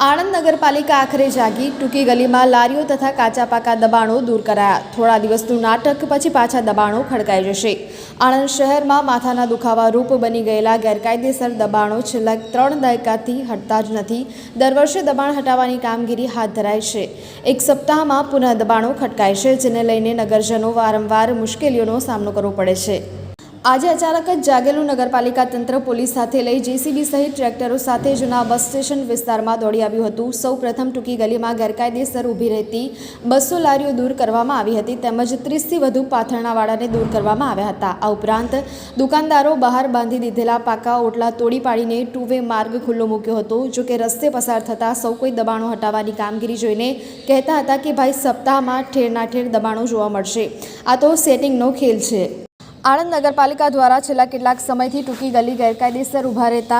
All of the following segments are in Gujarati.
આણંદ નગરપાલિકા આખરે જાગી। ટૂંકી ગલીમાં લારીઓ તથા કાચા પાકા દબાણો દૂર કરાયા। થોડા દિવસનું નાટક પછી પાછા દબાણો ખડકાઈ જશે। આણંદ શહેરમાં માથાના દુખાવા રૂપ બની ગયેલા ગેરકાયદેસર દબાણો છેલ્લા 3 દાયકાથી હટતા જ નથી। દર વર્ષે દબાણ હટાવવાની કામગીરી હાથ ધરાય છે। એક સપ્તાહમાં પુનઃ દબાણો ખડકાય છે, જેને લઈને નગરજનો વારંવાર મુશ્કેલીઓનો સામનો કરવો પડે છે। આજે અચાનક જ જાગેલું નગરપાલિકા તંત્ર પોલીસ સાથે લઈ જેસીબી સહિત ટ્રેક્ટરો સાથે જૂના બસ સ્ટેશન વિસ્તારમાં દોડી આવ્યું હતું। સૌ પ્રથમ ટૂંકી ગલીમાં ગેરકાયદેસર ઊભી રહેતી 200 લારીઓ દૂર કરવામાં આવી હતી, તેમજ 30થી વધુ પાથરણાવાળાને દૂર કરવામાં આવ્યા હતા। આ ઉપરાંત દુકાનદારો બહાર બાંધી દીધેલા પાકા ઓટલા તોડી પાડીને 2 વે માર્ગ ખુલ્લો મૂક્યો હતો। જો કે રસ્તે પસાર થતા સૌ કોઈ દબાણો હટાવવાની કામગીરી જોઈને કહેતા હતા કે ભાઈ, સપ્તાહમાં ઠેરના ઠેર દબાણો જોવા મળશે, આ તો સેટિંગનો ખેલ છે। આણંદ નગરપાલિકા દ્વારા છેલ્લા કેટલાક સમયથી ટૂંકી ગલી ગેરકાયદેસર ઊભા રહેતા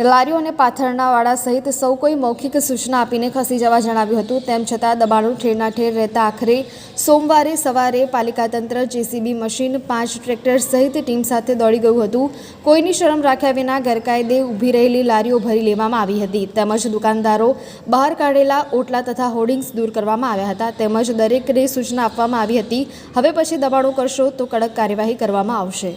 લારીઓ અને પાથરણાવાળા સહિત સૌ કોઈ મૌખિક સૂચના આપીને ખસી જવા જણાવ્યું હતું। તેમ છતાં દબાણો ઠેરના ઠેર રહેતા આખરે સોમવારે સવારે પાલિકા તંત્ર જેસીબી મશીન 5 ટ્રેક્ટર સહિત ટીમ સાથે દોડી ગયું હતું। કોઈની શરમ રાખ્યા વિના ગેરકાયદે ઊભી રહેલી લારીઓ ભરી લેવામાં આવી હતી, તેમજ દુકાનદારો બહાર કાઢેલા ઓટલા તથા હોર્ડિંગ્સ દૂર કરવામાં આવ્યા હતા, તેમજ દરેકને સૂચના આપવામાં આવી હતી, હવે પછી દબાણો કરશો તો કડક કાર્યવાહી કરવામાં આવશે।